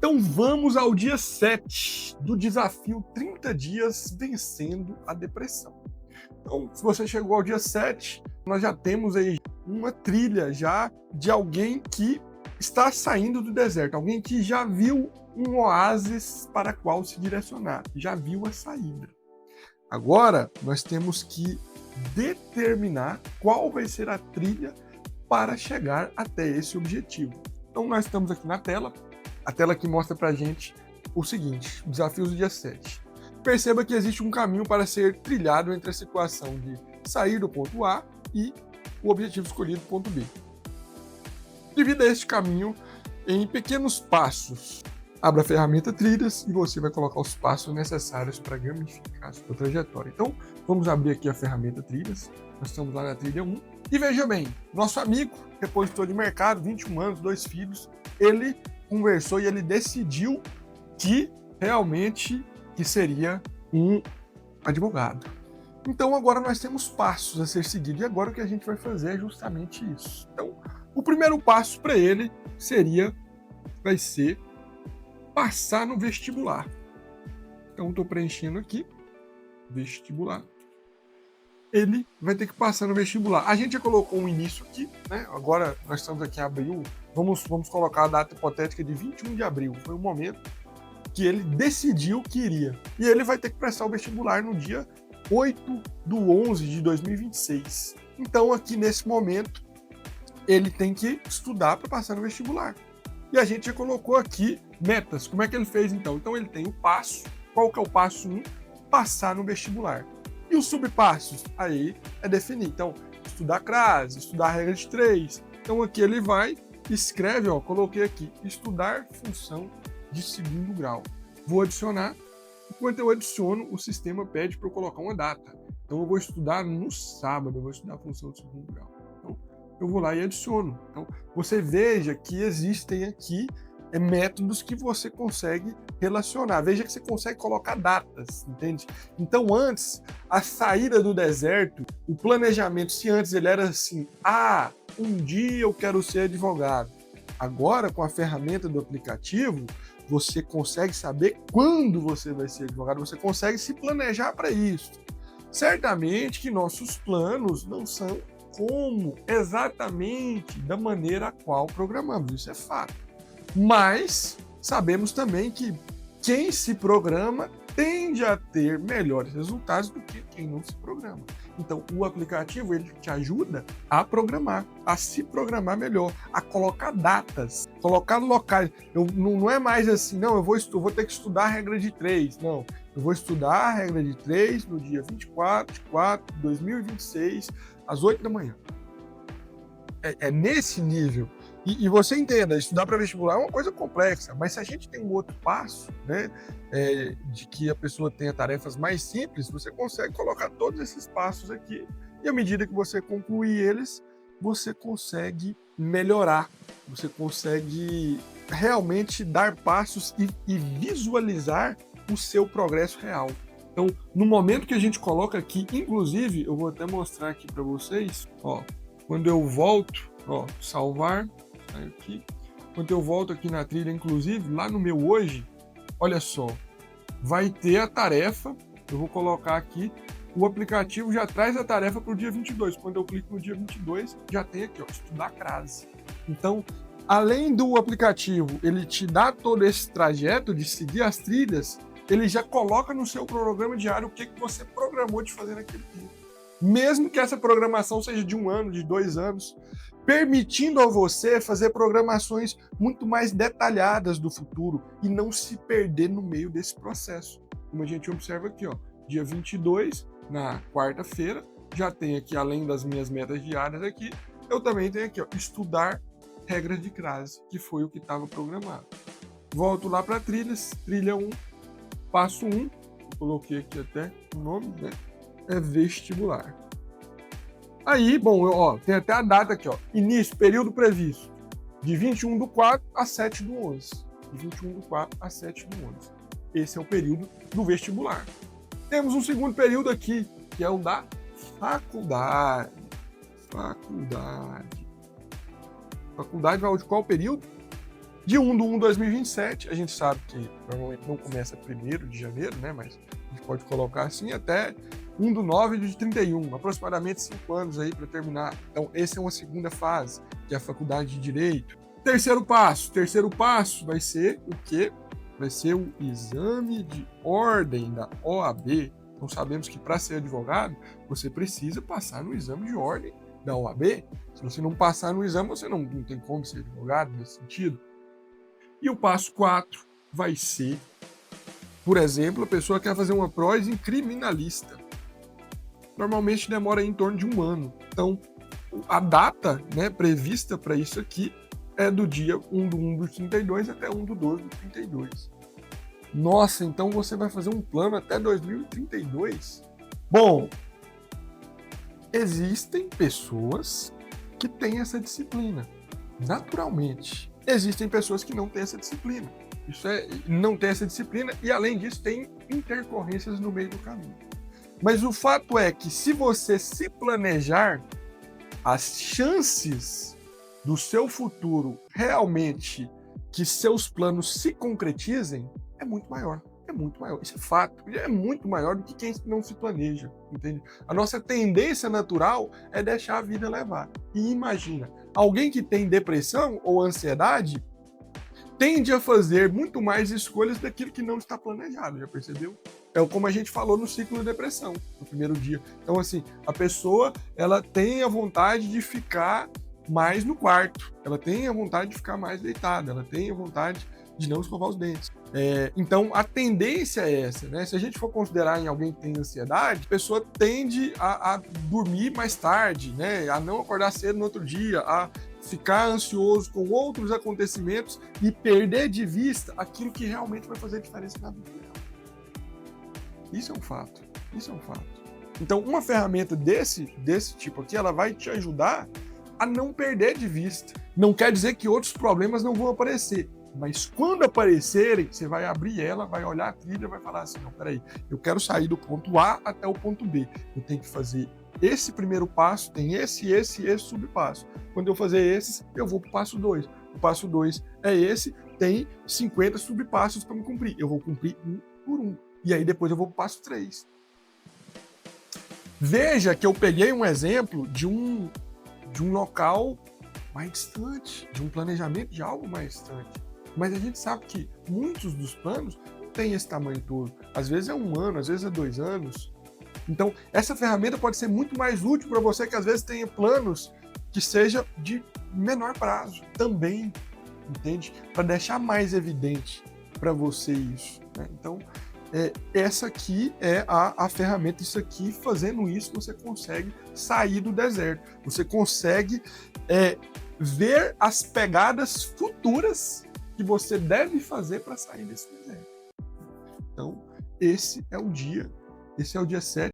Então vamos ao dia 7 do desafio 30 dias vencendo a depressão. Então, se você chegou ao dia 7, nós já temos aí uma trilha já de alguém que está saindo do deserto, alguém que já viu um oásis para qual se direcionar, já viu a saída. Agora, nós temos que determinar qual vai ser a trilha para chegar até esse objetivo. Então, nós estamos aqui na tela, a tela que mostra para a gente o seguinte, desafios do dia 7. Perceba que existe um caminho para ser trilhado entre a situação de sair do ponto A e o objetivo escolhido, ponto B. Divida este caminho em pequenos passos. Abra a ferramenta Trilhas e você vai colocar os passos necessários para gamificar a sua trajetória. Então, vamos abrir aqui a ferramenta Trilhas. Nós estamos lá na trilha 1. E veja bem, nosso amigo, repositor de mercado, 21 anos, 2 filhos, ele conversou e ele decidiu que realmente que seria um advogado. Então agora nós temos passos a ser seguidos e agora o que a gente vai fazer é justamente isso. Então o primeiro passo para ele vai ser passar no vestibular. Então estou preenchendo aqui, vestibular. Ele vai ter que passar no vestibular. A gente já colocou um início aqui, né? Agora nós estamos aqui em abril, vamos colocar a data hipotética de 21 de abril. Foi o momento que ele decidiu que iria. E ele vai ter que prestar o vestibular no dia 8/11 de 2026. Então, aqui nesse momento, ele tem que estudar para passar no vestibular. E a gente já colocou aqui metas. Como é que ele fez então? Então, ele tem o passo. Qual que é o passo 1? Passar no vestibular. E os subpassos? Aí é definir. Então, estudar crase, estudar a regra de 3. Então, aqui ele vai, escreve, ó, coloquei aqui, estudar função de segundo grau. Vou adicionar. Enquanto eu adiciono, o sistema pede para eu colocar uma data. Então, eu vou estudar no sábado, eu vou estudar a função de segundo grau. Então, eu vou lá e adiciono. Então, você veja que existem aqui métodos que você consegue relacionar. Veja que você consegue colocar datas, entende? Então, antes, a saída do deserto, o planejamento, se antes ele era assim, um dia eu quero ser advogado. Agora, com a ferramenta do aplicativo, você consegue saber quando você vai ser advogado, você consegue se planejar para isso. Certamente que nossos planos não são como exatamente da maneira a qual programamos, isso é fato. Mas sabemos também que quem se programa tende a ter melhores resultados do que quem não se programa. Então, o aplicativo ele te ajuda a programar, a se programar melhor, a colocar datas, colocar locais. Não é mais assim, não, eu vou ter que estudar a regra de 3. Não, eu vou estudar a regra de 3 no dia 24 de 4 de 2026, às 8 da manhã. É nesse nível. E você entenda, estudar para vestibular é uma coisa complexa, mas se a gente tem um outro passo, né, de que a pessoa tenha tarefas mais simples, você consegue colocar todos esses passos aqui e à medida que você concluir eles, você consegue melhorar, você consegue realmente dar passos e visualizar o seu progresso real. Então, no momento que a gente coloca aqui, inclusive, eu vou até mostrar aqui para vocês, ó, quando eu volto, ó, salvar, aqui. Quando eu volto aqui na trilha, inclusive, lá no meu hoje, olha só, vai ter a tarefa, eu vou colocar aqui, o aplicativo já traz a tarefa para o dia 22. Quando eu clico no dia 22, já tem aqui, ó, estudar crase. Então, além do aplicativo, ele te dá todo esse trajeto de seguir as trilhas, ele já coloca no seu cronograma diário o que você programou de fazer naquele dia. Mesmo que essa programação seja de 1 ano, de 2 anos, permitindo a você fazer programações muito mais detalhadas do futuro e não se perder no meio desse processo. Como a gente observa aqui, ó, dia 22, na quarta-feira, já tem aqui, além das minhas metas diárias aqui, eu também tenho aqui, ó, estudar regras de crase, que foi o que estava programado. Volto lá para trilhas, trilha 1, passo 1, eu coloquei aqui até o nome, né? É vestibular. Aí, bom, ó, tem até a data aqui, ó. Início, período previsto. De 21/4 a 7/11. De 21/4 a 7/11. Esse é o período do vestibular. Temos um segundo período aqui, que é o da faculdade. Faculdade vai de qual período? Dia 1/1/2027, a gente sabe que normalmente não começa 1º de janeiro, né? Mas a gente pode colocar assim até 1/9/31, aproximadamente 5 anos aí para terminar. Então, essa é uma segunda fase, que é a faculdade de Direito. Terceiro passo vai ser o quê? Vai ser o exame de ordem da OAB. Então, sabemos que para ser advogado, você precisa passar no exame de ordem da OAB. Se você não passar no exame, você não tem como ser advogado nesse sentido. E o passo 4 vai ser, por exemplo, a pessoa quer fazer uma prós em criminalista. Normalmente demora em torno de 1 ano. Então, a data, né, prevista para isso aqui é do dia 1/1/32 até 1/12/32. Nossa, então você vai fazer um plano até 2032? Bom, existem pessoas que têm essa disciplina, naturalmente. Existem pessoas que não têm essa disciplina. Não tem essa disciplina e, além disso, tem intercorrências no meio do caminho. Mas o fato é que, se você se planejar, as chances do seu futuro realmente que seus planos se concretizem é muito maior. É muito maior. Isso é fato. É muito maior do que quem não se planeja, entende? A nossa tendência natural é deixar a vida levar. E imagina, alguém que tem depressão ou ansiedade tende a fazer muito mais escolhas daquilo que não está planejado, já percebeu? É como a gente falou no ciclo da depressão, no primeiro dia. Então, assim, a pessoa, ela tem a vontade de ficar mais no quarto, ela tem a vontade de ficar mais deitada, ela tem a vontade de não escovar os dentes. Então, a tendência é essa, né? Se a gente for considerar em alguém que tem ansiedade, a pessoa tende a dormir mais tarde, né? A não acordar cedo no outro dia, a ficar ansioso com outros acontecimentos e perder de vista aquilo que realmente vai fazer diferença na vida dela. Isso é um fato. Isso é um fato. Então, uma ferramenta desse tipo aqui, ela vai te ajudar a não perder de vista. Não quer dizer que outros problemas não vão aparecer, mas quando aparecerem, você vai abrir ela, vai olhar a trilha, vai falar assim, não, peraí, eu quero sair do ponto A até o ponto B. Eu tenho que fazer esse primeiro passo, tem esse subpasso. Quando eu fazer esses, eu vou para o passo 2. O passo 2 é esse, tem 50 subpassos para me cumprir. Eu vou cumprir um por um. E aí depois eu vou para o passo 3. Veja que eu peguei um exemplo de um local mais distante, de um planejamento de algo mais distante. Mas a gente sabe que muitos dos planos não têm esse tamanho todo. Às vezes é 1 ano, às vezes é 2 anos. Então, essa ferramenta pode ser muito mais útil para você que às vezes tenha planos que seja de menor prazo também, entende? Para deixar mais evidente para você isso, né? Então, essa aqui é a ferramenta. Isso aqui, fazendo isso, você consegue sair do deserto. Você consegue ver as pegadas futuras que você deve fazer para sair desse deserto. Então, esse é o dia 7.